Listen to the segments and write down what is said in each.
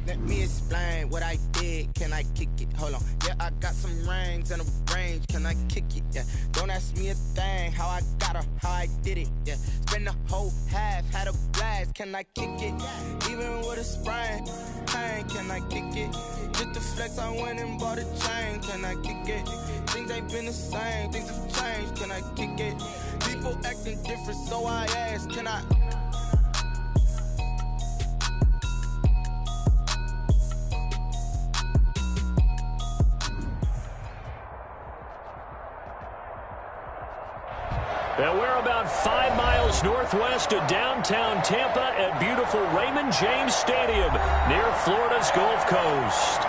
Let me explain what I did. Can I kick it? Hold on. Yeah, I got some rings and a range. Can I kick it? Yeah. Don't ask me a thing. How I got her, how I did it. Yeah. Spend the whole half, had a blast. Can I kick it? Even with a sprain, pain. Can I kick it? Just the flex, I went and bought a chain. Can I kick it? Things ain't been the same. Things have changed. Can I kick it? People acting different, so I ask. Can I? And we're about 5 miles northwest of downtown Tampa at beautiful Raymond James Stadium near Florida's Gulf Coast.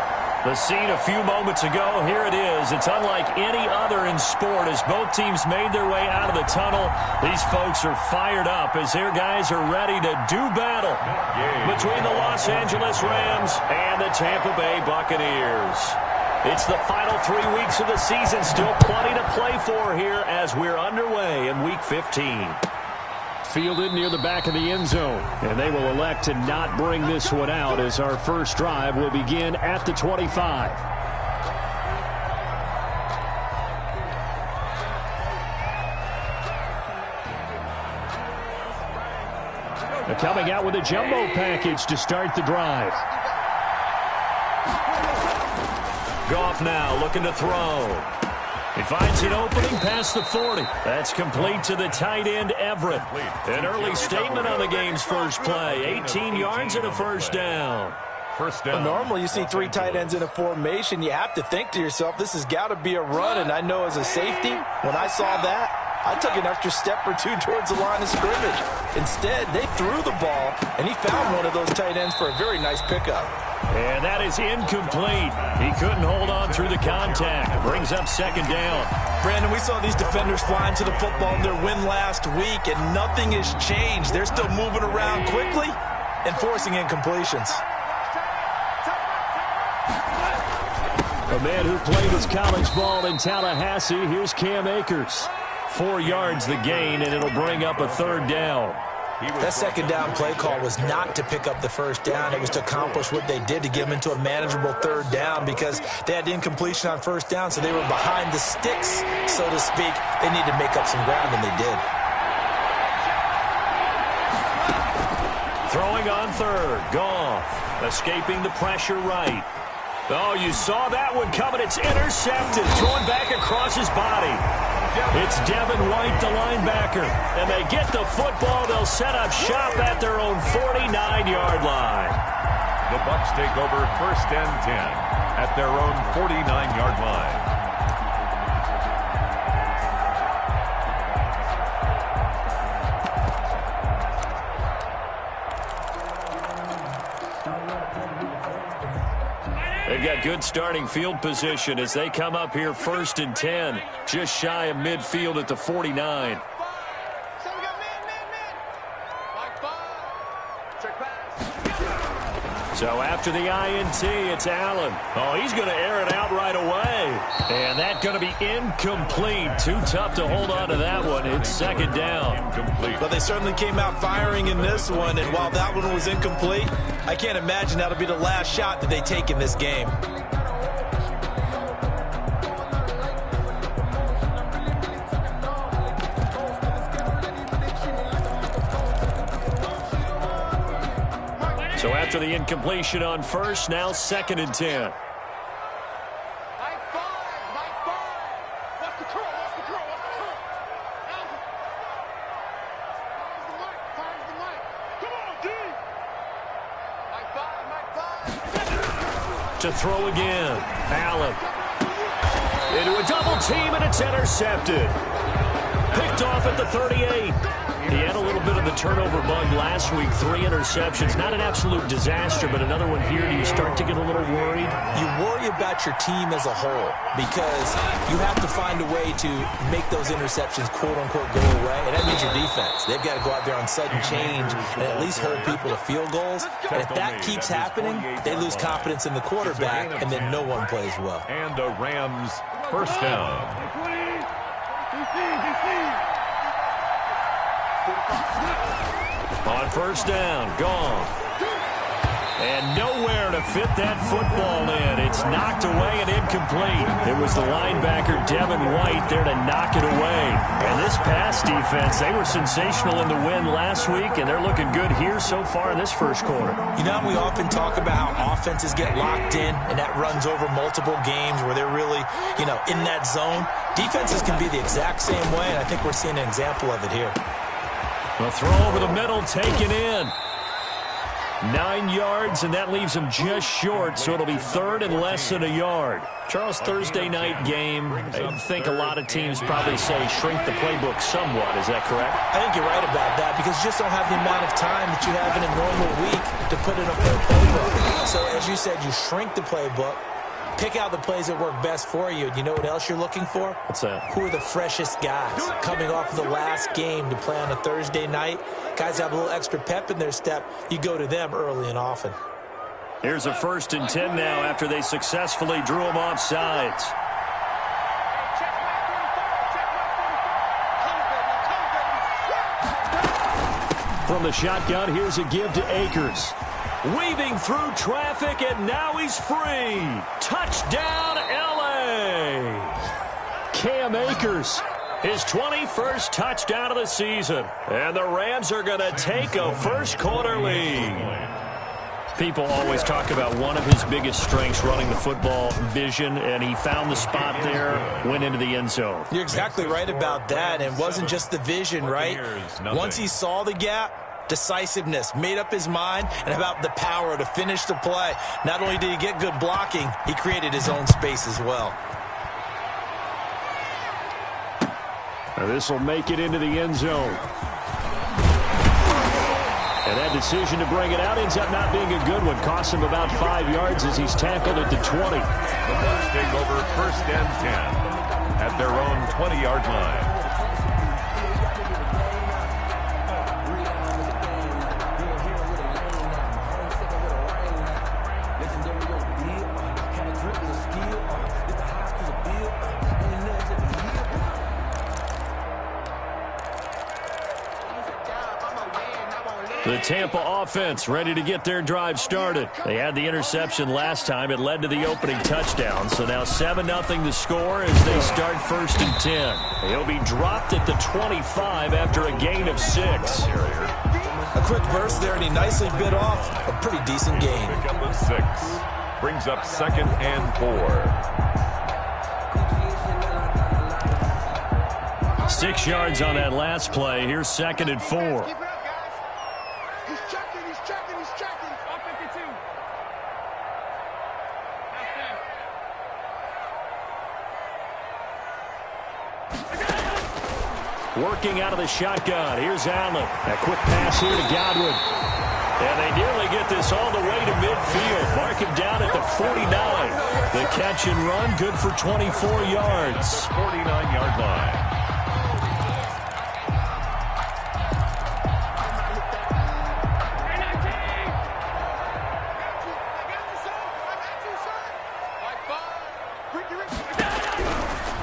The scene a few moments ago, here it is. It's unlike any other in sport as both teams made their way out of the tunnel. These folks are fired up as their guys are ready to do battle between the Los Angeles Rams and the Tampa Bay Buccaneers. It's the final 3 weeks of the season. Still plenty to play for here as we're underway in Week 15. Fielded near the back of the end zone. And they will elect to not bring this one out as our first drive will begin at the 25. They're coming out with a jumbo package to start the drive. Goff now looking to throw. He finds an opening past the 40. That's complete to the tight end, Everett. An early statement on the game's first play. 18 yards and a first down. Well, normally you see 3 tight ends in a formation. You have to think to yourself, this has got to be a run. And I know as a safety, when I saw that, I took an extra step or two towards the line of scrimmage. Instead, they threw the ball, and he found one of those tight ends for a very nice pickup. And that is incomplete. He couldn't hold on through the contact. Brings up second down. Brandon, we saw these defenders flying to the football in their win last week, and nothing has changed. They're still moving around quickly and forcing incompletions. A man who played his college ball in Tallahassee, here's Cam Akers. 4 yards the gain, and it'll bring up a third down. That second down play call was not to pick up the first down. It was to accomplish what they did to get them into a manageable third down because they had incompletion on first down, so they were behind the sticks, so to speak. They needed to make up some ground, and they did. Throwing on third. Goff escaping the pressure right. Oh, you saw that one coming. It's intercepted. Thrown back across his body. It's Devin White, the linebacker. And they get the football. They'll set up shop at their own 49-yard line. The Bucs take over 1st and 10 at their own 49-yard line. They've got good starting field position as they come up here 1st and 10, just shy of midfield at the 49. So after the INT, it's Allen. Oh, he's going to air it out right away. And that's going to be incomplete. Too tough to hold on to that one. It's second down. Incomplete. But they certainly came out firing in this one, and while that one was incomplete, I can't imagine that'll be the last shot that they take in this game. So after the incompletion on first, now 2nd and 10. To throw again. Allen. Into a double team, and it's intercepted. Picked off at the 38. He had a little bit of the turnover bug last week. 3 interceptions. Not an absolute disaster, but another one here. Do you start to get a little worried? You worry about your team as a whole because you have to find a way to make those interceptions, quote-unquote, go away. And that means your defense. They've got to go out there on sudden change and at least hold people to field goals. And if that keeps happening, they lose confidence in the quarterback, and then no one plays well. And the Rams' first down. On first down, Goff. And nowhere to fit that football in. It's knocked away and incomplete. It was the linebacker, Devin White, there to knock it away. And this pass defense, they were sensational in the win last week, and they're looking good here so far in this first quarter. You know, we often talk about how offenses get locked in, and that runs over multiple games where they're really, you know, in that zone. Defenses can be the exact same way, and I think we're seeing an example of it here. The throw over the middle, taken in. 9 yards, and that leaves him just short, so it'll be third and less than a yard. Charles, Thursday night game, I think a lot of teams probably say shrink the playbook somewhat. Is that correct? I think you're right about that because you just don't have the amount of time that you have in a normal week to put in a full playbook. So, as you said, you shrink the playbook, pick out the plays that work best for you. You know what else you're looking for? What's that? Who are the freshest guys coming off of the last game to play on a Thursday night? Guys have a little extra pep in their step. You go to them early and often. Here's a 1st and 10 now after they successfully drew him off sides. From the shotgun, here's a give to Akers. Weaving through traffic, and now he's free. Touchdown, L.A. Cam Akers, his 21st touchdown of the season. And the Rams are going to take a first-quarter lead. People always talk about one of his biggest strengths, running the football, vision, and he found the spot there, went into the end zone. You're exactly right about that, and it wasn't just the vision, right? Once he saw the gap, decisiveness, made up his mind, and about the power to finish the play. Not only did he get good blocking, he created his own space as well. This will make it into the end zone. And that decision to bring it out ends up not being a good one. Costs him about 5 yards as he's tackled at the 20. The Bucs take over 1st and 10 at their own 20-yard line. The Tampa offense ready to get their drive started. They had the interception last time. It led to the opening touchdown. So now 7-0 to score as they start 1st and 10. He'll be dropped at the 25 after a gain of 6. A quick burst there, and he nicely bit off a pretty decent gain. Pick up the 6. Brings up 2nd and 4. 6 yards on that last play. Here's 2nd and 4. Working out of the shotgun. Here's Allen. A quick pass here to Godwin. And they nearly get this all the way to midfield. Mark him down at the 49. The catch and run, good for 24 yards. 49-yard line.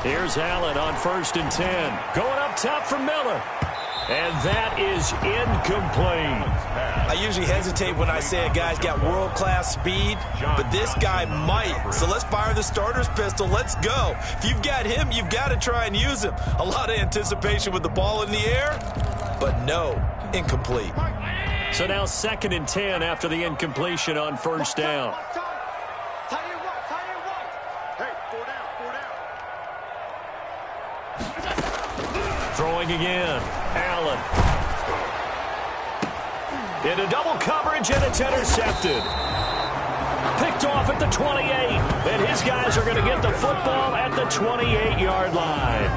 Here's Allen on 1st and 10. Going up top for Miller. And that is incomplete. I usually hesitate when I say a guy's got world-class speed, but this guy might. So let's fire the starter's pistol. Let's go. If you've got him, you've got to try and use him. A lot of anticipation with the ball in the air, but no, incomplete. So now 2nd and 10 after the incompletion on 1st down. Throwing again. Allen. Into double coverage, and it's intercepted. Picked off at the 28. And his guys are going to get the football at the 28-yard line.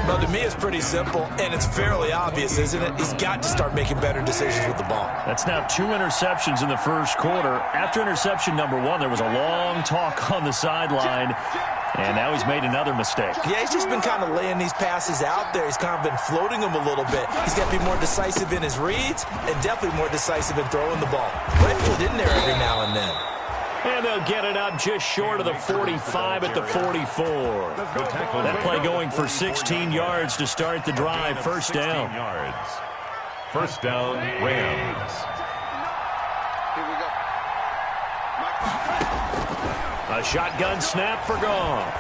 Well, to me, it's pretty simple, and it's fairly obvious, isn't it? He's got to start making better decisions with the ball. That's now 2 interceptions in the first quarter. After interception number 1, there was a long talk on the sideline. And now he's made another mistake. Yeah, he's just been kind of laying these passes out there. He's kind of been floating them a little bit. He's got to be more decisive in his reads and definitely more decisive in throwing the ball. Rifle it in there every now and then. And they'll get it up just short of the 45 at the 44. That play going for 16 yards to start the drive. 1st down. 1st down, Rams. Here we go. A shotgun snap for Goff.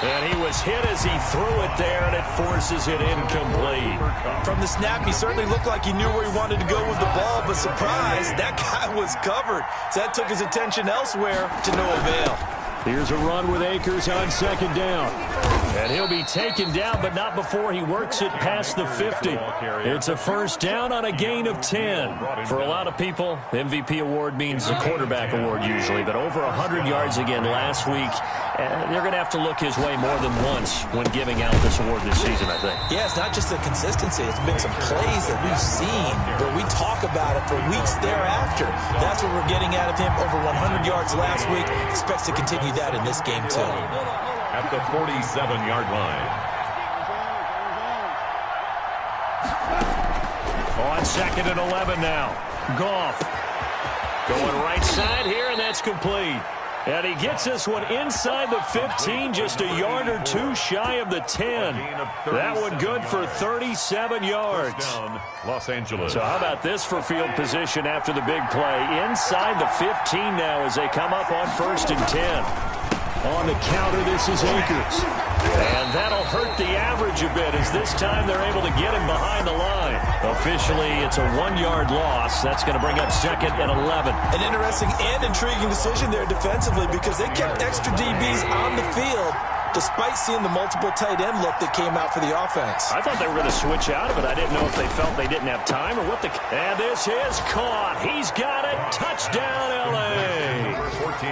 And he was hit as he threw it there, and it forces it incomplete. From the snap, he certainly looked like he knew where he wanted to go with the ball, but surprise, that guy was covered. So that took his attention elsewhere to no avail. Here's a run with Akers on second down. And he'll be taken down, but not before he works it past the 50. It's a first down on a gain of 10. For a lot of people, MVP award means the quarterback award usually, but over 100 yards again last week. They're going to have to look his way more than once when giving out this award this season, I think. Yeah, it's not just the consistency. It's been some plays that we've seen where we talk about it for weeks thereafter. That's what we're getting out of him. Over 100 yards last week. Expects to continue that in this game, too. At the 47-yard line. On second and 11 now. Goff going right side here, and that's complete. And he gets this one inside the 15, just a yard or two shy of the 10. That one good for 37 yards. Los Angeles. So how about this for field position after the big play? Inside the 15 now as they come up on first and 10. On the counter, this is Akers. And that'll hurt the average a bit as this time they're able to get him behind the line. Officially, it's a 1-yard loss. That's going to bring up second and 11. An interesting and intriguing decision there defensively because they kept extra DBs on the field despite seeing the multiple tight end look that came out for the offense. I thought they were going to switch out of it. I didn't know if they felt they didn't have time or what. And this is caught. He's got it. Touchdown, L.A. 14.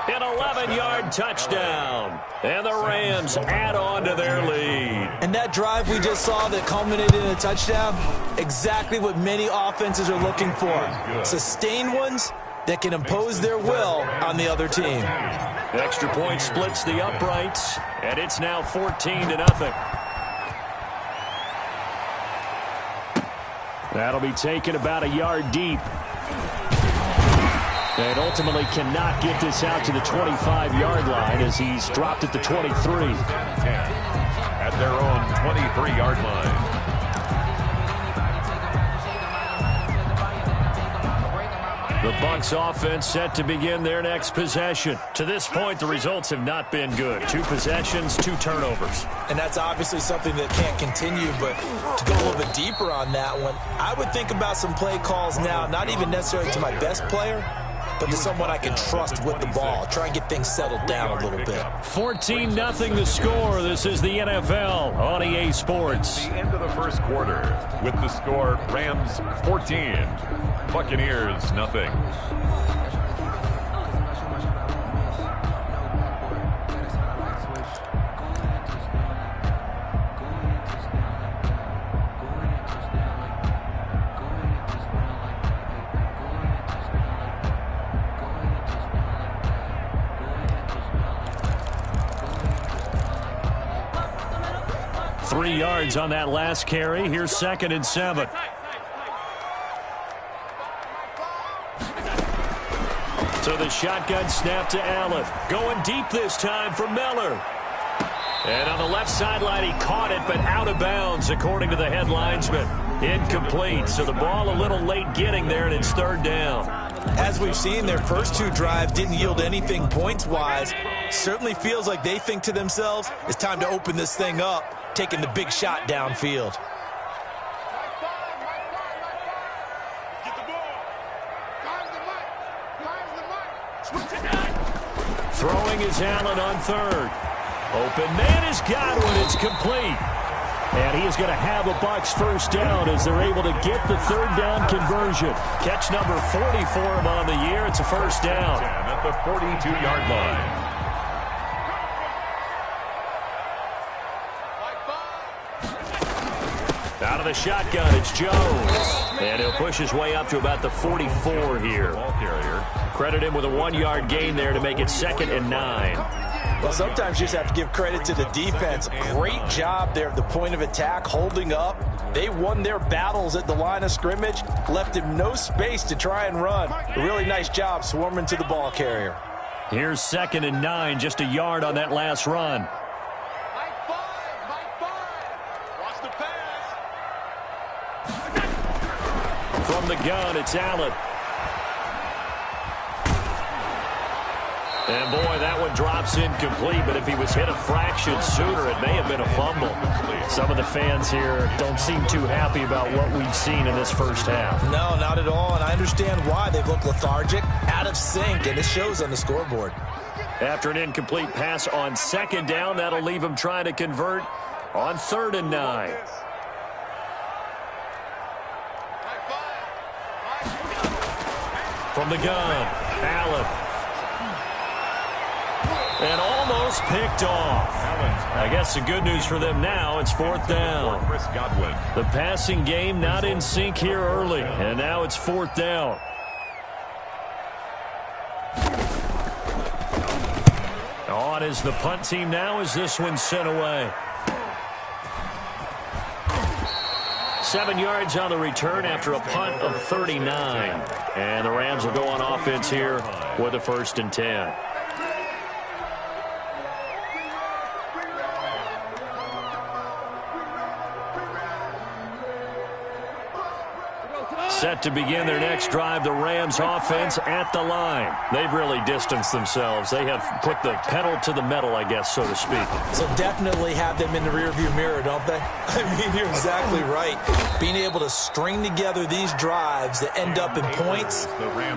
An 11-yard touchdown. And the Rams add on to their lead. And that drive we just saw that culminated in a touchdown, exactly what many offenses are looking for. Sustained ones that can impose their will on the other team. The extra point splits the uprights, and it's now 14-0. That'll be taken about a yard deep. And ultimately cannot get this out to the 25-yard line as he's dropped at the 23. 10 at their own 23-yard line. The Bucs offense set to begin their next possession. To this point, the results have not been good. 2 possessions, 2 turnovers. And that's obviously something that can't continue, but to go a little bit deeper on that one, I would think about some play calls now, not even necessarily to my best player, but to someone I can trust with the ball. Try and get things settled down a little bit. 14-0 the score. This is the NFL on EA Sports. The end of the first quarter with the score Rams 14, Buccaneers nothing. Three yards on that last carry. Here's second and 7. So the shotgun snap to Allen. Going deep this time for Miller. And on the left sideline, he caught it, but out of bounds, according to the head linesman. Incomplete. So the ball a little late getting there, and it's third down. As we've seen, their first 2 drives didn't yield anything points-wise. Certainly feels like they think to themselves, it's time to open this thing up, taking the big shot downfield. Throwing is Allen on third. Open man is Godwin. It's complete. And he is going to have a Bucs first down as they're able to get the third down conversion. Catch number 40 for him on the year. It's a first down. At the 42-yard line. Out of the shotgun, it's Jones. And he'll push his way up to about the 44 here. Credit him with a 1-yard gain there to make it second and 9. Well, sometimes you just have to give credit to the defense. Great job there at the point of attack, holding up. They won their battles at the line of scrimmage, left him no space to try and run. A really nice job swarming to the ball carrier. Here's second and 9, just a yard on that last run. From the gun, it's Allen. And, boy, that one drops incomplete, but if he was hit a fraction sooner, it may have been a fumble. Some of the fans here don't seem too happy about what we've seen in this first half. No, not at all, and I understand why. They've looked lethargic, out of sync, and it shows on the scoreboard. After an incomplete pass on second down, that'll leave him trying to convert on 3rd and 9. From the gun, Allen. And almost picked off. I guess the good news for them now, it's 4th down. The passing game not in sync here early, and now it's 4th down. On is the punt team now as this one's sent away. 7 yards on the return after a punt of 39. And the Rams will go on offense here with a 1st and 10. Set to begin their next drive, the Rams offense at the line. They've really distanced themselves. They have put the pedal to the metal, I guess, so to speak. So definitely have them in the rearview mirror, don't they? I mean, you're exactly right. Being able to string together these drives that end up in points,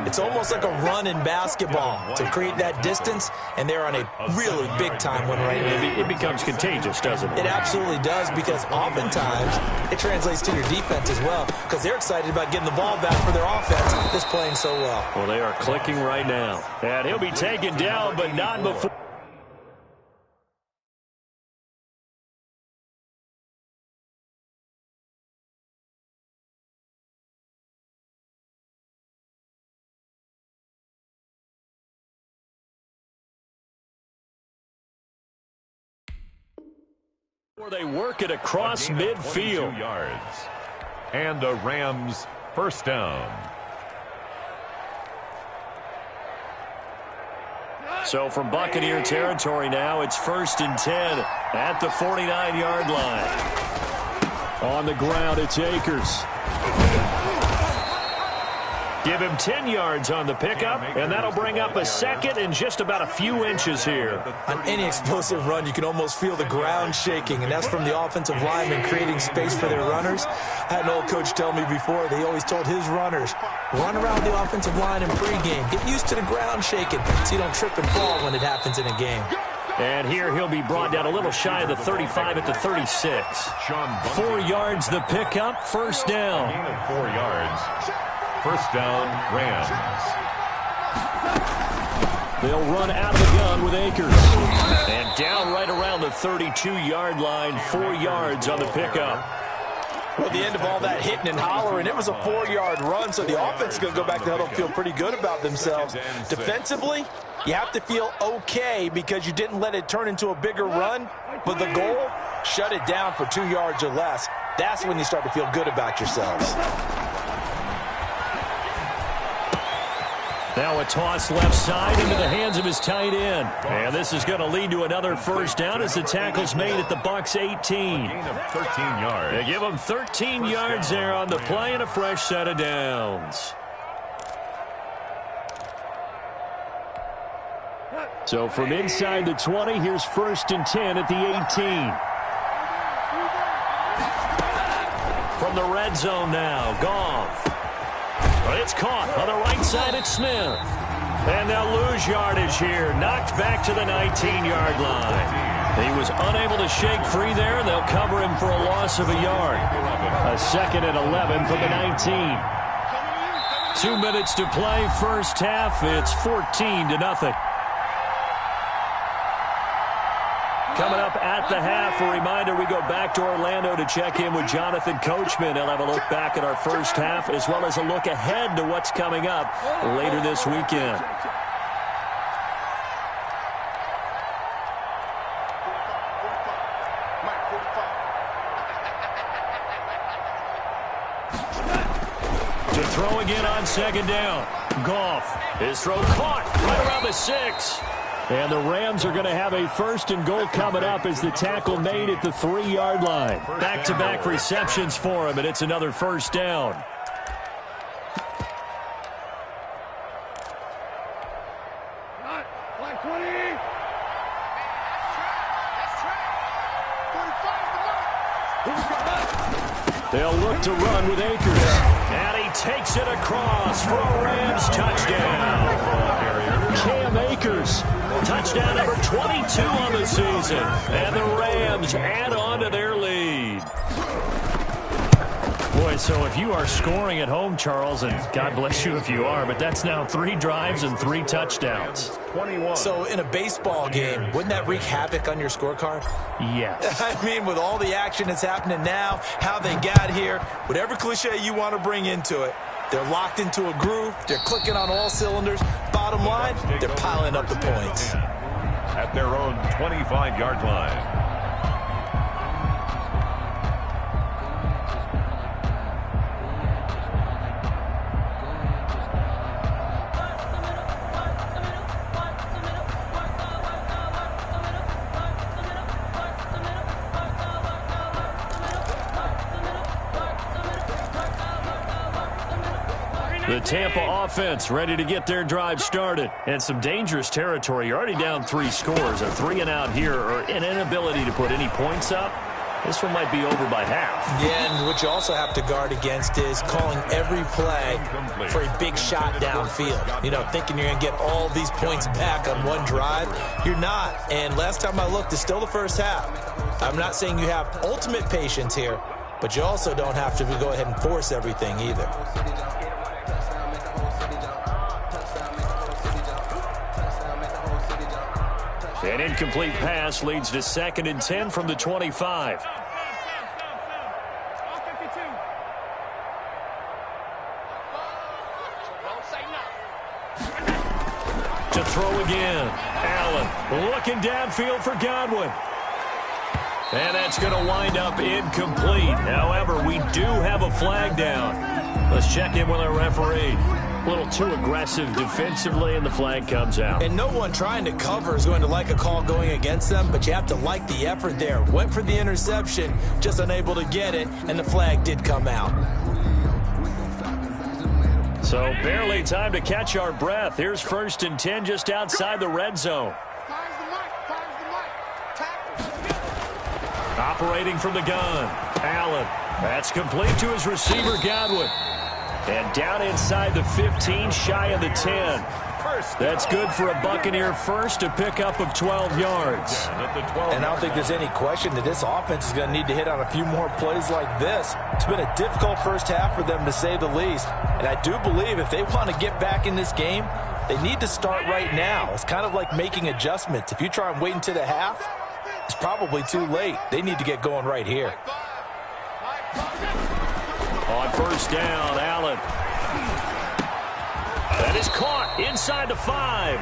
it's almost like a run in basketball to create that distance, and they're on a really big-time one right now. It becomes contagious, doesn't it? It absolutely does, because oftentimes it translates to your defense as well, because they're excited about getting the ball back for their offense that's playing so well. Well, they are clicking right now. And he'll be taken down, but not before. They work it across midfield. Yards. And the Rams 1st down. So from Buccaneer territory now, it's 1st and 10 at the 49-yard line. On the ground, it's Akers. Give him 10 yards on the pickup, and that'll bring up a 2nd and just about a few inches here. On any explosive run, you can almost feel the ground shaking, and that's from the offensive linemen creating space for their runners. I had an old coach tell me before, they always told his runners, run around the offensive line in pregame. Get used to the ground shaking so you don't trip and fall when it happens in a game. And here he'll be brought down a little shy of the 35 at the 36. 4 yards the pickup, 1st down. 4 yards. 1st down, Rams. They'll run out of the gun with Akers. And down right around the 32-yard line, 4 yards on the pickup. Well, the end of all that hitting and hollering, it was a 4-yard run, so the offense is going to go back to huddle and feel pretty good about themselves. Defensively, you have to feel okay because you didn't let it turn into a bigger run, but the goal, shut it down for 2 yards or less. That's when you start to feel good about yourselves. Now a toss left side into the hands of his tight end. And this is going to lead to another 1st down as the tackle's made at the Bucs 18. 13 yards. They give him 13 yards there on the play and a fresh set of downs. So from inside the 20, here's 1st and 10 at the 18. From the red zone now, Goff. But it's caught on the right side at Smith. And they'll lose yardage here. Knocked back to the 19-yard line. He was unable to shake free there. They'll cover him for a loss of a yard. A 2nd and 11 from the 19. 2 minutes to play, first half. It's 14-0. Coming up at the half, a reminder, we go back to Orlando to check in with Jonathan Coachman. He'll have a look back at our first half as well as a look ahead to what's coming up later this weekend. To throw again on 2nd down. Goff. His throw caught right around the 6. And the Rams are going to have a 1st and goal coming up as the tackle made at the 3-yard line. Back-to-back receptions for him, and it's another 1st down. They'll look to run with Akers. And he takes it across for a Rams touchdown. Cam Akers, touchdown number 22 on the season. And the Rams add on to their lead. Boy, so if you are scoring at home, Charles, and God bless you if you are, but that's now 3 drives and 3 touchdowns. 21. So in a baseball game, wouldn't that wreak havoc on your scorecard? Yes. I mean, with all the action that's happening now, how they got here, whatever cliche you want to bring into it, they're locked into a groove, they're clicking on all cylinders. Bottom line, they're piling up the points. At their own 25-yard line. The Tampa offense ready to get their drive started. And some dangerous territory. You're already down 3 scores. A 3 and out here, or an inability to put any points up. This one might be over by half. Yeah, and what you also have to guard against is calling every play for a big shot downfield. You know, thinking you're going to get all these points back on one drive. You're not. And last time I looked, it's still the first half. I'm not saying you have ultimate patience here, but you also don't have to go ahead and force everything either. An incomplete pass leads to 2nd and 10 from the 25. To throw again. Allen looking downfield for Godwin. And that's going to wind up incomplete. However, we do have a flag down. Let's check in with our referee. A little too aggressive defensively, and the flag comes out. And no one trying to cover is going to like a call going against them, but you have to like the effort there. Went for the interception, just unable to get it, and the flag did come out. So barely time to catch our breath. Here's 1st and 10 just outside the red zone. Operating from the gun. Allen. That's complete to his receiver, Godwin. And down inside the 15, shy of the 10. That's good for a Buccaneer first, a pickup of 12 yards. And I don't think there's any question that this offense is going to need to hit on a few more plays like this. It's been a difficult first half for them, to say the least. And I do believe if they want to get back in this game, they need to start right now. It's kind of like making adjustments. If you try and wait until the half, it's probably too late. They need to get going right here. On 1st down, Allen. That is caught inside the 5.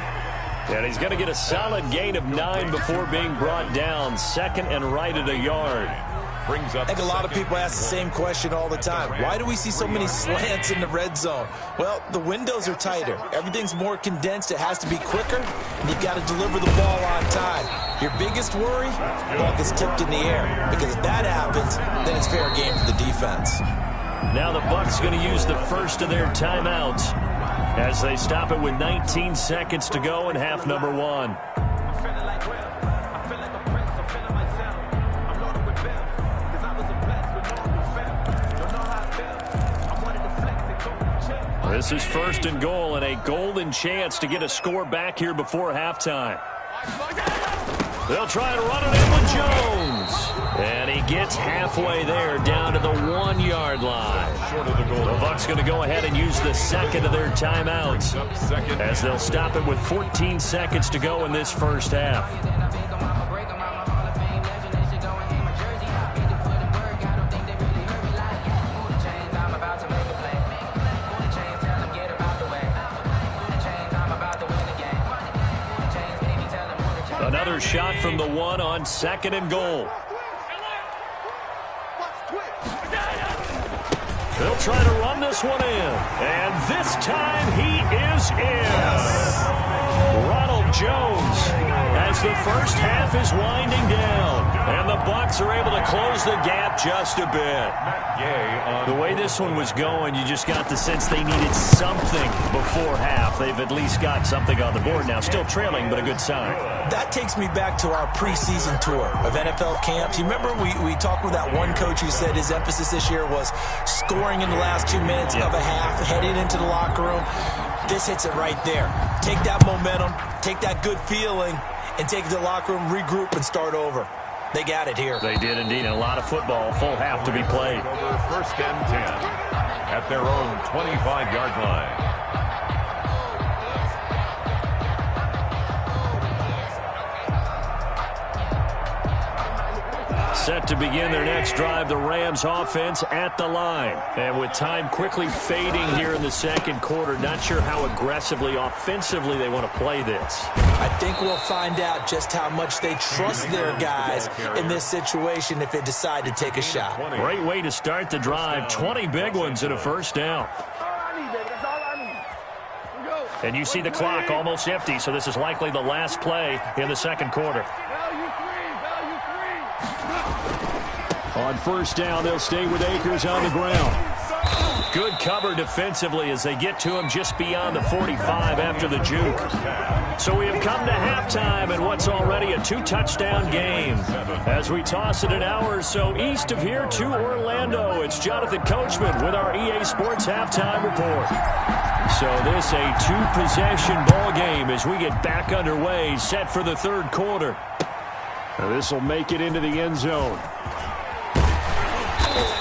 And he's going to get a solid gain of 9 before being brought down. 2nd and right at a yard. Brings up I think a lot of people ask the same question all the time. Why do we see so many slants in the red zone? Well, the windows are tighter. Everything's more condensed. It has to be quicker, and you've got to deliver the ball on time. Your biggest worry? Ball gets tipped in the air. Because if that happens, then it's fair game for the defense. Now the Bucs going to use the first of their timeouts as they stop it with 19 seconds to go in half number 1. This is 1st and goal and a golden chance to get a score back here before halftime. They'll try to run it in with Jones. And he gets halfway there, down to the 1-yard line. short of the goal. The Bucs going to go ahead and use the 2nd of their timeouts as they'll stop it with 14 seconds to go in this first half. Another shot from the 1 on 2nd and goal. They'll try to run this one in. And this time he is in. Ronald Jones has the first half is winding down, and the Bucs are able to close the gap just a bit. The way this one was going, you just got the sense they needed something before half. They've at least got something on the board now. Still trailing, but a good sign. That takes me back to our preseason tour of NFL camps. You remember we talked with that one coach who said his emphasis this year was scoring in the last 2 minutes of a half, heading into the locker room. This hits it right there. Take that momentum, take that good feeling, and take it to the locker room, regroup, and start over. They got it here. They did indeed, and a lot of football, full half to be played. Over first and 10 at their own 25-yard line. Set to begin their next drive, the Rams offense at the line. And with time quickly fading here in the second quarter, not sure how aggressively, offensively they want to play this. I think we'll find out just how much they trust their guys in this situation if they decide to take a shot. Great way to start the drive. 20 big ones and a first down. And you see the clock almost empty, so this is likely the last play in the second quarter. On first down, they'll stay with Akers on the ground. Good cover defensively as they get to him just beyond the 45 after the juke. So we have come to halftime in what's already a 2-touchdown game. As we toss it an hour or so east of here to Orlando, it's Jonathan Coachman with our EA Sports Halftime Report. So this a 2-possession ball game as we get back underway, set for the third quarter. This will make it into the end zone.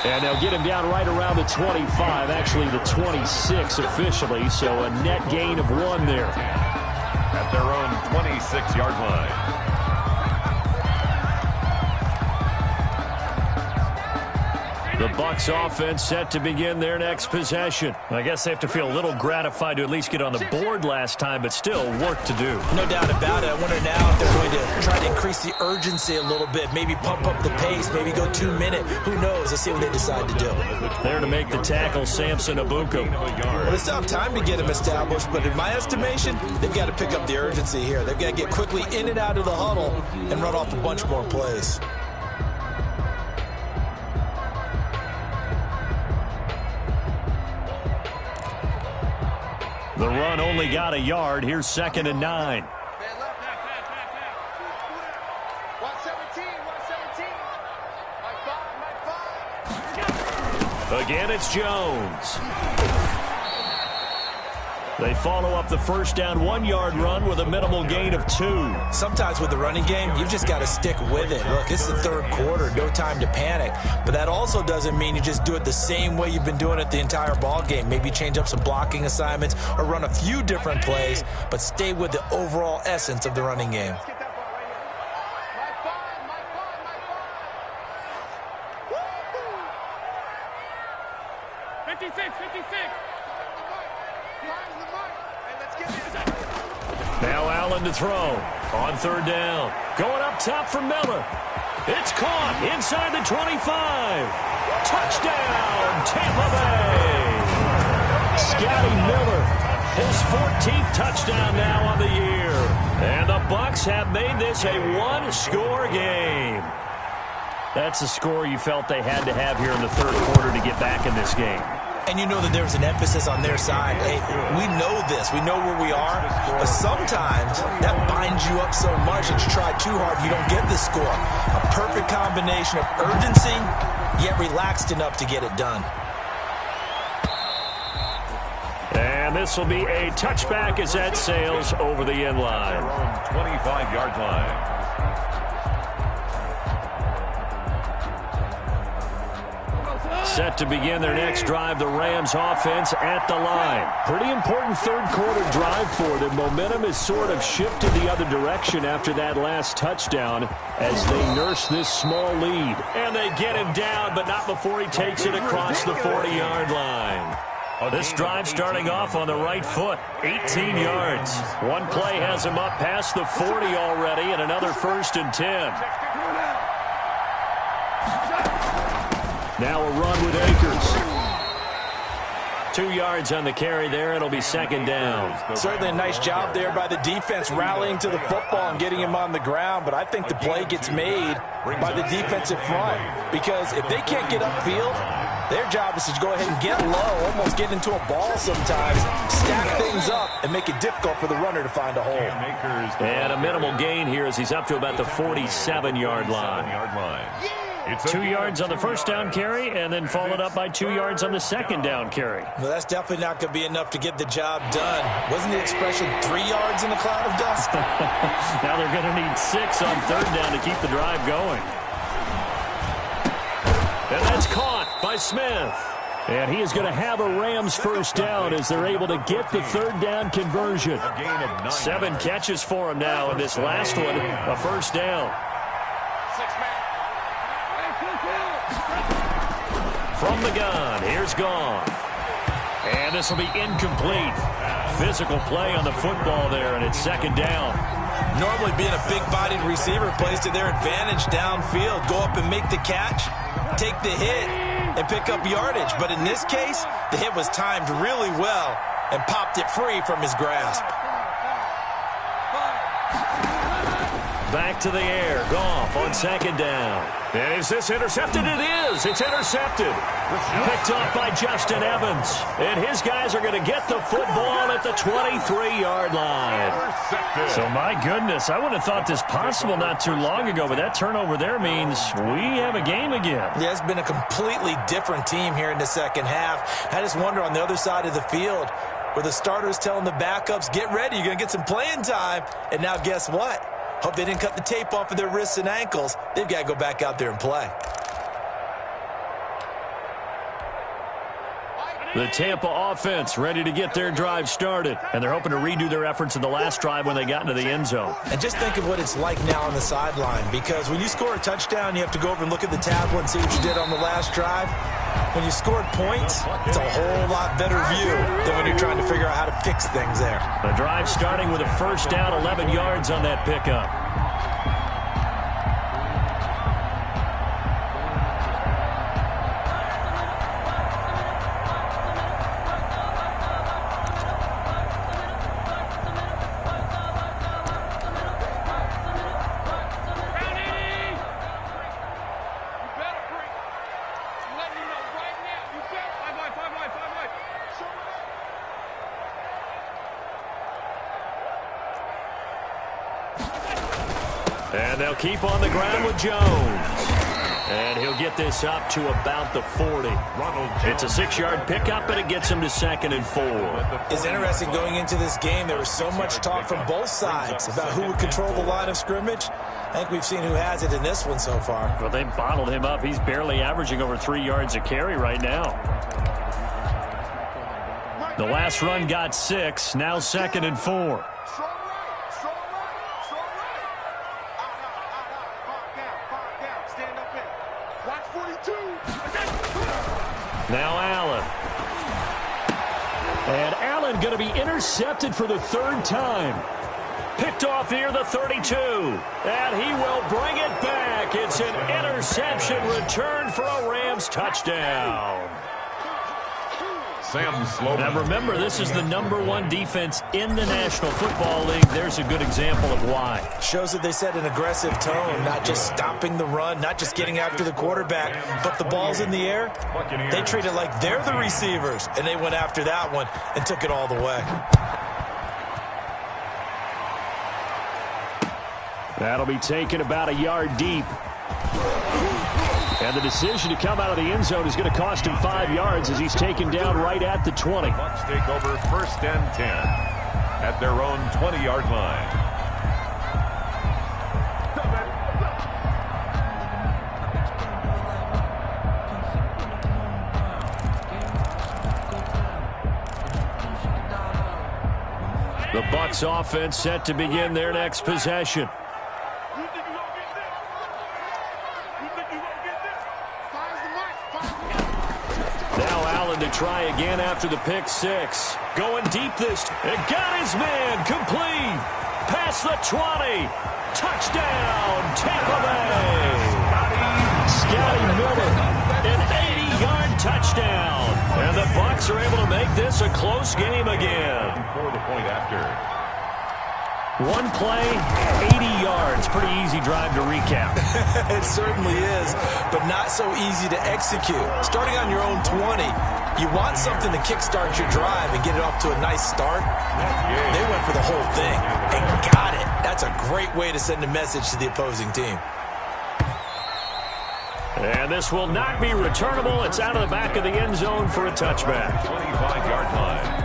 And they'll get him down right around the 25, actually the 26 officially, so a net gain of 1 there. At their own 26-yard line. The Bucs offense set to begin their next possession. I guess they have to feel a little gratified to at least get on the board last time, but still work to do. No doubt about it. I wonder now if they're going to try to increase the urgency a little bit, maybe pump up the pace, maybe go 2-minute. Who knows? Let's see what they decide to do. There to make the tackle, Samson Abuka. Well, they still have time to get him established, but in my estimation, they've got to pick up the urgency here. They've got to get quickly in and out of the huddle and run off a bunch more plays. The run only got a yard. Here's 2nd and 9. 117. Again, it's Jones. They follow up the first down 1-yard run with a minimal gain of 2. Sometimes with the running game, you've just got to stick with it. Look, it's the third quarter, no time to panic. But that also doesn't mean you just do it the same way you've been doing it the entire ball game. Maybe change up some blocking assignments or run a few different plays, but stay with the overall essence of the running game. Now Allen to throw on third down. Going up top for Miller. It's caught inside the 25. Touchdown, Tampa Bay. Scotty Miller, his 14th touchdown now on the year. And the Bucs have made this a 1-score game. That's a score you felt they had to have here in the third quarter to get back in this game. And you know that there's an emphasis on their side. Hey, we know this. We know where we are. But sometimes that binds you up so much that you try too hard, you don't get the score. A perfect combination of urgency, yet relaxed enough to get it done. And this will be a touchback as that sails over the end line. 25-yard line. Set to begin their next drive, the Rams offense at the line. Pretty important third quarter drive for them. Momentum has sort of shifted the other direction after that last touchdown as they nurse this small lead. And they get him down, but not before he takes it across the 40-yard line. This drive starting off on the right foot, 18 yards. One play has him up past the 40 already, and another 1st and 10. Now a run with Akers. 2 yards on the carry there. It'll be second down. Certainly a nice job there by the defense rallying to the football and getting him on the ground, but I think the play gets made by the defensive front because if they can't get upfield, their job is to go ahead and get low, almost get into a ball sometimes, stack things up, and make it difficult for the runner to find a hole. And a minimal gain here as he's up to about the 47-yard line. 2 yards on the first down carry, and then followed up by 2 yards on the second down carry. Well, that's definitely not going to be enough to get the job done. Wasn't the expression 3 yards in a cloud of dust? Now they're going to need 6 on third down to keep the drive going. And that's caught by Smith. And he is going to have a Rams first down as they're able to get the third down conversion. 7 catches for him now, and this last one, a first down. From the gun, here's Goff. And this will be incomplete. Physical play on the football there, and it's second down. Normally being a big-bodied receiver plays to their advantage downfield. Go up and make the catch, take the hit, and pick up yardage. But in this case, the hit was timed really well and popped it free from his grasp. Back to the air. Goff on second down. And is this intercepted? It is. It's intercepted. Picked off by Justin Evans. And his guys are going to get the football at the 23-yard line. So, my goodness, I would have thought this possible not too long ago, but that turnover there means we have a game again. Yeah, it's been a completely different team here in the second half. I just wonder on the other side of the field where the starters telling the backups, get ready, you're going to get some playing time. And now guess what? Hope they didn't cut the tape off of their wrists and ankles. They've got to go back out there and play. The Tampa offense ready to get their drive started. And they're hoping to redo their efforts in the last drive when they got into the end zone. And just think of what it's like now on the sideline. Because when you score a touchdown, you have to go over and look at the tablet and see what you did on the last drive. When you scored points, it's a whole lot better view than when you're trying to figure out how to fix things there. The drive starting with a first down, 11 yards on that pickup. And they'll keep on the ground with Jones. And he'll get this up to about the 40. It's a 6-yard pickup, and it gets him to 2nd and 4. It's interesting going into this game. There was so much talk from both sides about who would control the line of scrimmage. I think we've seen who has it in this one so far. Well, they bottled him up. He's barely averaging over 3 yards a carry right now. The last run got 6. Now 2nd and 4. Now Allen. And Allen going to be intercepted for the 3rd time. Picked off near the 32. And he will bring it back. It's an interception return for a Rams touchdown. Now remember, this is the #1 defense in the National Football League. There's a good example of why. Shows that they set an aggressive tone, not just stopping the run, not just getting after the quarterback, but the ball's in the air. They treat it like they're the receivers, and they went after that one and took it all the way. That'll be taken about a yard deep. And the decision to come out of the end zone is going to cost him 5 yards as he's taken down right at the 20. Bucks take over 1st and 10 at their own 20-yard line. The Bucks offense set to begin their next possession. To try again after the pick 6. Going deep this time. And got his man complete. Past the 20. Touchdown, Tampa Bay. Scotty Miller. An 80-yard touchdown. And the Bucs are able to make this a close game again. For the point after. One play, 80 yards. Pretty easy drive to recap. It certainly is, but not so easy to execute. Starting on your own 20, you want something to kickstart your drive and get it off to a nice start. They went for the whole thing and got it. That's a great way to send a message to the opposing team. And this will not be returnable. It's out of the back of the end zone for a touchback. 25-yard line.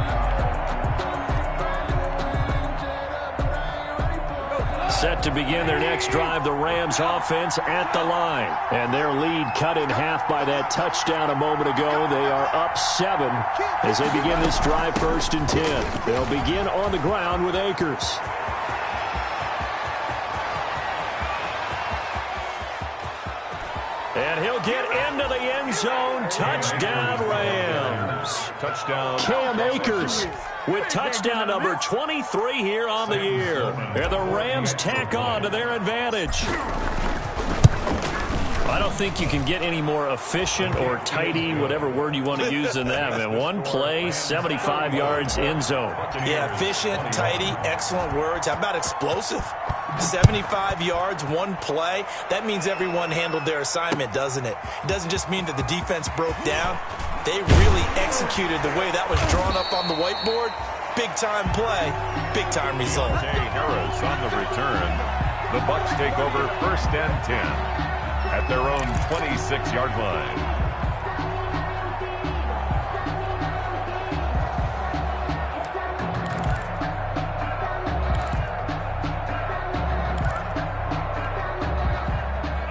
Set to begin their next drive, the Rams offense at the line. And their lead cut in half by that touchdown a moment ago. They are up 7 as they begin this drive 1st and 10. They'll begin on the ground with Akers. And he'll get into the end zone. Touchdown, Rams. Touchdown. Cam Akers with touchdown number 23 here on the year. And the Rams tack on to their advantage. I don't think you can get any more efficient or tidy, whatever word you want to use in that, man. One play, 75 yards, end zone. Yeah, efficient, tidy, excellent words. How about explosive? 75 yards, one play. That means everyone handled their assignment, doesn't it? It doesn't just mean that the defense broke down. They really executed the way that was drawn up on the whiteboard. Big-time play, big-time result. Jay Harris on the return. The Bucs take over 1st and 10 at their own 26-yard line.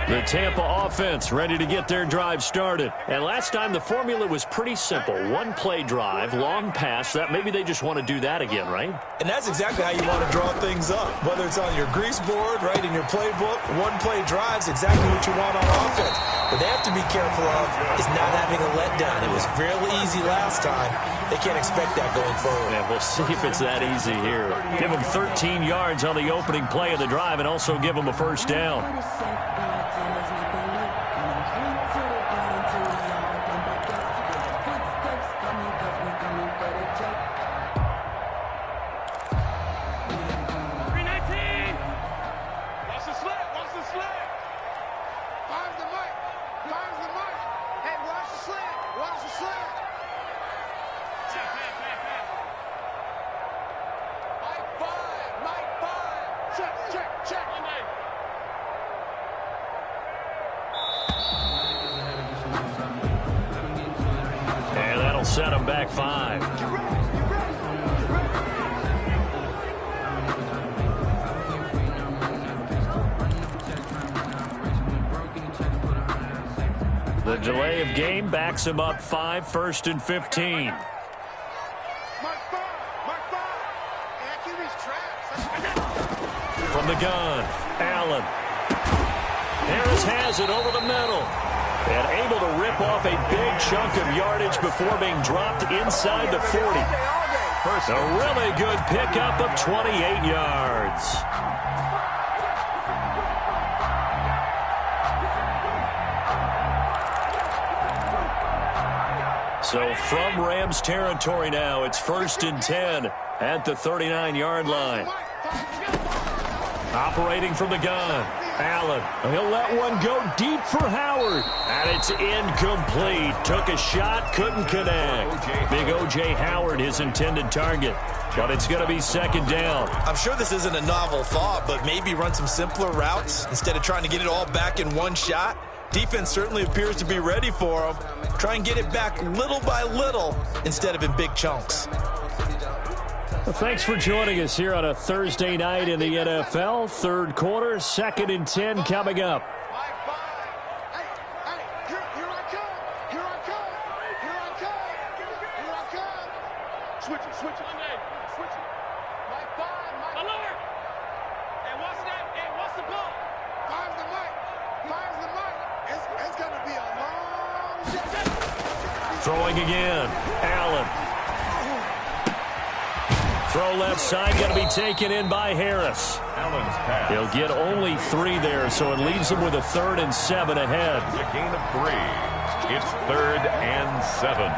The Tampa offense ready to get their drive started. And last time the formula was pretty simple. One play drive, long pass. That maybe they just want to do that again, right? And that's exactly how you want to draw things up. Whether it's on your grease board, right, in your playbook, one play drive's exactly what you want on offense. What they have to be careful of is not having a letdown. It was really easy last time. They can't expect that going forward. Yeah, we'll see if it's that easy here. Give them 13 yards on the opening play of the drive and also give them a first down. And that'll set them back 5. The delay of game backs him up 5, 1st and 15. From the gun, Allen. Harris has it over the middle. And able to rip off a big chunk of yardage before being dropped inside the 40. A really good pickup of 28 yards. So from Rams territory now, it's 1st and 10 at the 39-yard line. Operating from the gun, Allen. He'll let one go deep for Howard. And it's incomplete. Took a shot, couldn't connect. Big O.J. Howard, his intended target. But it's going to be 2nd down. I'm sure this isn't a novel thought, but maybe run some simpler routes instead of trying to get it all back in one shot. Defense certainly appears to be ready for him. Try and get it back little by little instead of in big chunks. Well, thanks for joining us here on a Thursday night in the NFL. 3rd quarter, 2nd and 10 coming up. Throwing again, Allen. Throw left side, going to be taken in by Harris. Allen's pass. He'll get only 3 there, so it leaves him with a 3rd and 7 ahead. A gain of 3. It's 3rd and 7.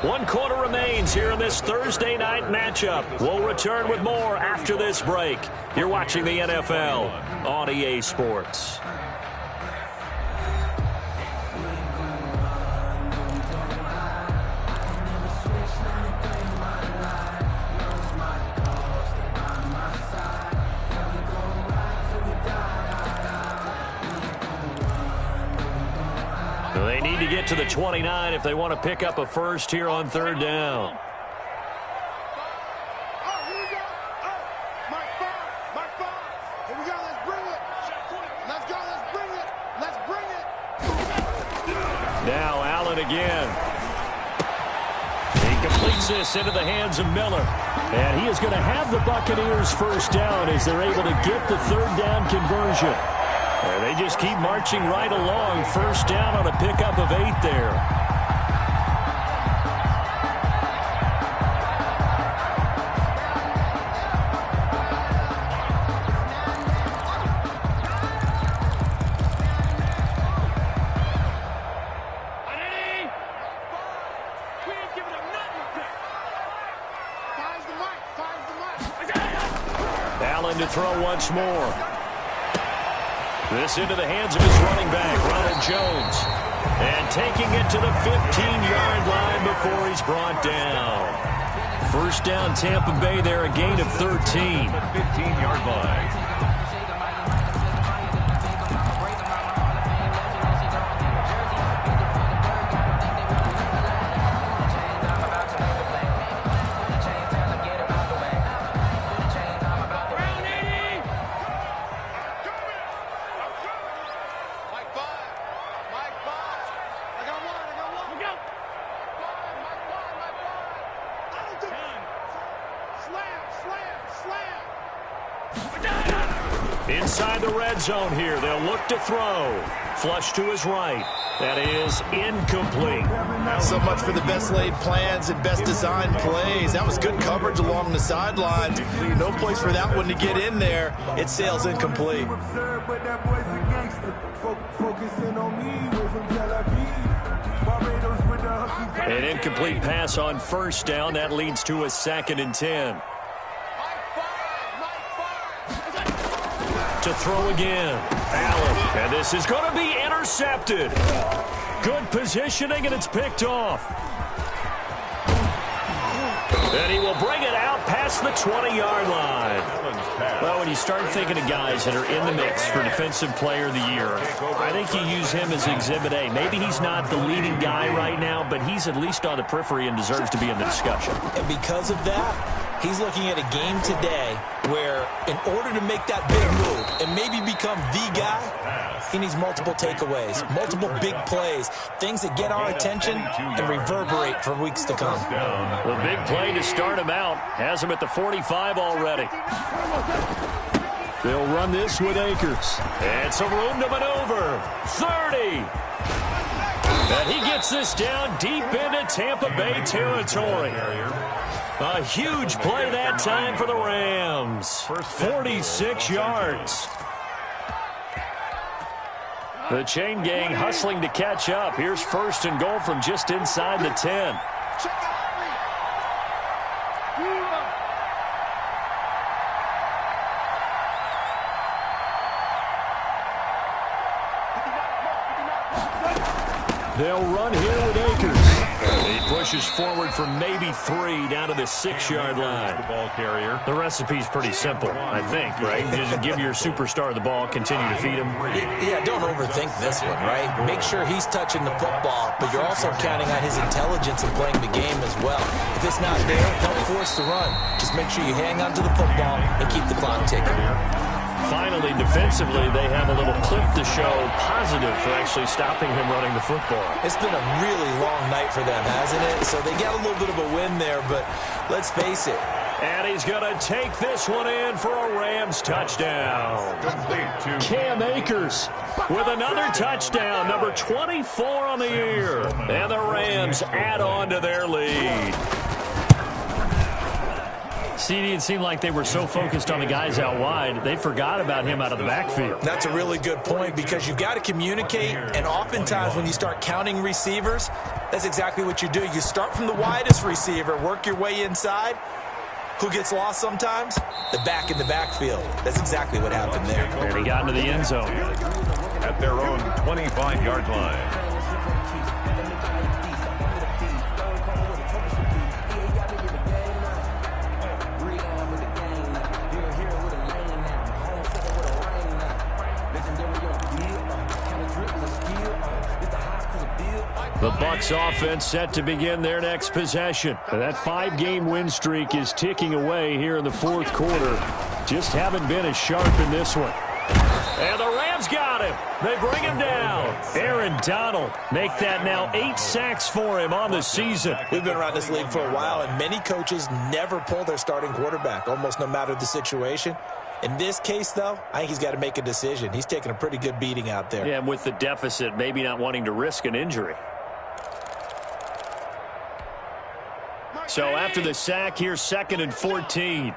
One quarter remains here in this Thursday night matchup. We'll return with more after this break. You're watching the NFL on EA Sports. They need to get to the 29 if they want to pick up a first here on 3rd down. Now Allen again. He completes this into the hands of Miller. And he is going to have the Buccaneers first down as they're able to get the 3rd down conversion. And they just keep marching right along. First down on a pickup of 8 there. Allen to throw once more. This into the hands of his running back, Ronald Jones. And taking it to the 15-yard line before he's brought down. First down, Tampa Bay there, a gain of 13. The 15-yard line. Inside the red zone here. They'll look to throw. Flush to his right. That is incomplete. So much for the best laid plans and best designed plays. That was good coverage along the sidelines. No place for that one to get in there. It sails incomplete. An incomplete pass on first down. That leads to a 2nd and 10. To throw again. Allen. And this is going to be intercepted. Good positioning, and it's picked off. And he will bring it out past the 20-yard line. Well, when you start thinking of guys that are in the mix for Defensive Player of the Year, I think you use him as Exhibit A. Maybe he's not the leading guy right now, but he's at least on the periphery and deserves to be in the discussion. And because of that, he's looking at a game today where in order to make that big move and maybe become the guy, he needs multiple takeaways, multiple big plays, things that get our attention and reverberate for weeks to come. The big play to start him out has him at the 45 already. They'll run this with Akers. And some room to maneuver. 30. And he gets this down deep into Tampa Bay territory. A huge play that time for the Rams. 46 yards. The chain gang hustling to catch up. Here's 1st and goal from just inside the 10. They'll run here with Akers. He pushes forward for maybe 3 down to the 6-yard line. The ball carrier. The recipe's pretty simple, I think, right? Just give your superstar the ball, continue to feed him. Yeah, don't overthink this one, right? Make sure he's touching the football, but you're also counting on his intelligence in playing the game as well. If it's not there, don't force the run. Just make sure you hang on to the football and keep the clock ticking. Finally, defensively, they have a little clip to show positive for actually stopping him running the football. It's been a really long night for them, hasn't it? So they got a little bit of a win there, but let's face it. And he's going to take this one in for a Rams touchdown. Cam Akers with another touchdown, number 24 on the year. And the Rams add on to their lead. CD, it seemed like they were so focused on the guys out wide, they forgot about him out of the backfield. That's a really good point because you've got to communicate, and oftentimes when you start counting receivers, that's exactly what you do. You start from the widest receiver, work your way inside. Who gets lost sometimes? The back in the backfield. That's exactly what happened there. And he got into the end zone. At their own 25-yard line. The Bucs offense set to begin their next possession. That 5-game win streak is ticking away here in the fourth quarter. Just haven't been as sharp in this one. And the Rams got him. They bring him down. Aaron Donald make that now 8 sacks for him on the season. We've been around this league for a while, and many coaches never pull their starting quarterback, almost no matter the situation. In this case, though, I think he's got to make a decision. He's taking a pretty good beating out there. Yeah, and with the deficit, maybe not wanting to risk an injury. So after the sack, here's 2nd and 14.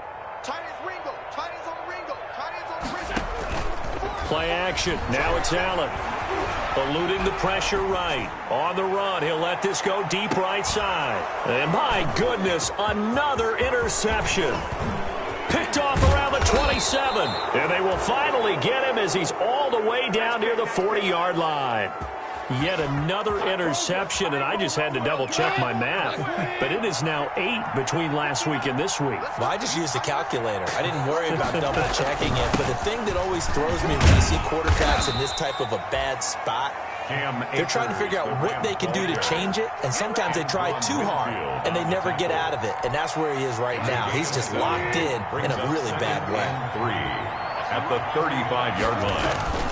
Play action. Now it's Allen. Eluding the pressure right. On the run, he'll let this go deep right side. And my goodness, another interception. Picked off around the 27. And they will finally get him as he's all the way down near the 40-yard line. Yet another interception, and I just had to double-check my math. But it is now 8 between last week and this week. Well, I just used a calculator. I didn't worry about double-checking it. But the thing that always throws me when you see quarterbacks in this type of a bad spot, they're trying to figure out what they can do to change it, and sometimes they try too hard, and they never get out of it. And that's where he is right now. He's just locked in a really bad way. 3 at the 35-yard line.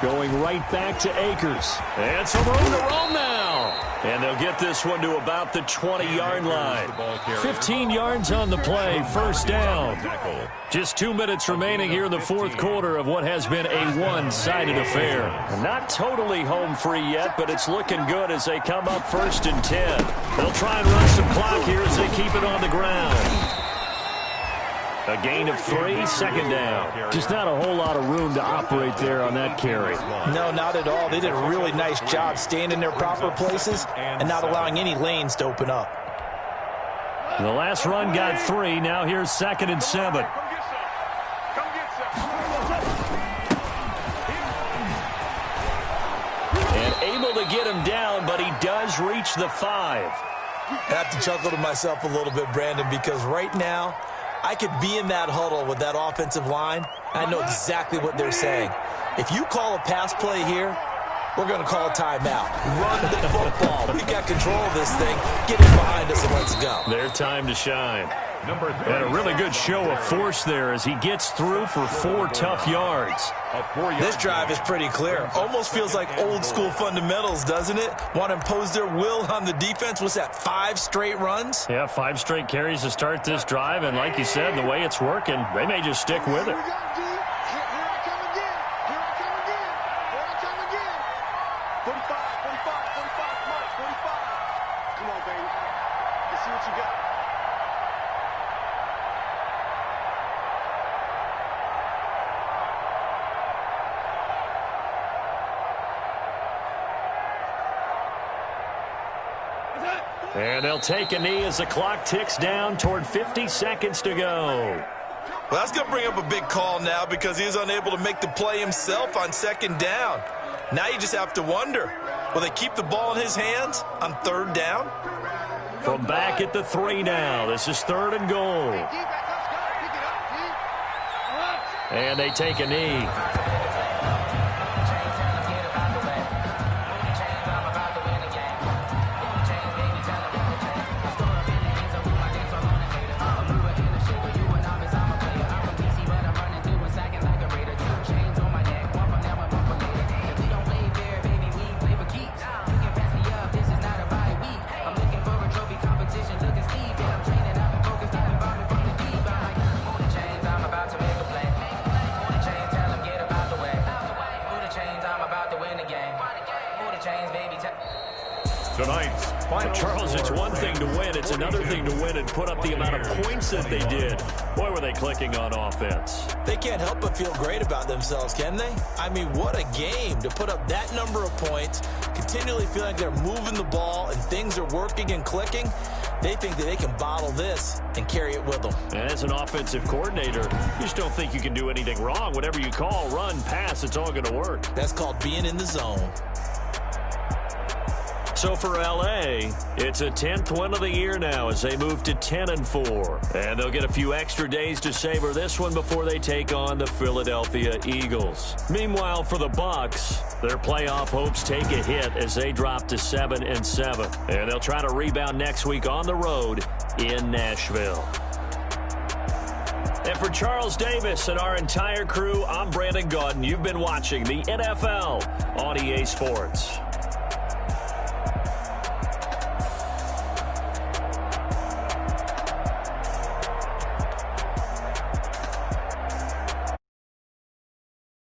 Going right back to Akers. And some room to roam now. And they'll get this one to about the 20-yard line. 15 yards on the play, first down. Just 2 minutes remaining here in the fourth quarter of what has been a one-sided affair. Not totally home free yet, but it's looking good as they come up 1st and 10. They'll try and run some clock here as they keep it on the ground. A gain of 3, 2nd down. Just not a whole lot of room to operate there on that carry. No, not at all. They did a really nice job staying in their proper places and not allowing any lanes to open up. The last run got 3. Now here's 2nd and 7. And able to get him down, but he does reach the 5. I have to chuckle to myself a little bit, Brandon, because right now, I could be in that huddle with that offensive line. I know exactly what they're saying. If you call a pass play here, we're going to call a timeout. Run the football. We got control of this thing. Get it behind us and let's go. Their time to shine. And a really good show of force there as he gets through for 4 tough yards. This drive is pretty clear. Almost feels like old school fundamentals, doesn't it? Want to impose their will on the defense. Was that 5 straight runs? Yeah, 5 straight carries to start this drive. And like you said, the way it's working, they may just stick with it. And they'll take a knee as the clock ticks down toward 50 seconds to go. Well, that's going to bring up a big call now because he was unable to make the play himself on 2nd down. Now you just have to wonder, will they keep the ball in his hands on 3rd down? From back at the 3 now, this is 3rd and goal. And they take a knee. Charles, it's one thing to win. It's another thing to win and put up the amount of points that they did. Boy, were they clicking on offense. They can't help but feel great about themselves, can they? I mean, what a game to put up that number of points, continually feeling like they're moving the ball and things are working and clicking. They think that they can bottle this and carry it with them. And as an offensive coordinator, you just don't think you can do anything wrong. Whatever you call, run, pass, it's all going to work. That's called being in the zone. So for L.A., it's a 10th win of the year now as they move to 10-4. And they'll get a few extra days to savor this one before they take on the Philadelphia Eagles. Meanwhile, for the Bucs, their playoff hopes take a hit as they drop to 7-7. And they'll try to rebound next week on the road in Nashville. And for Charles Davis and our entire crew, I'm Brandon Gaudin. You've been watching the NFL on EA Sports.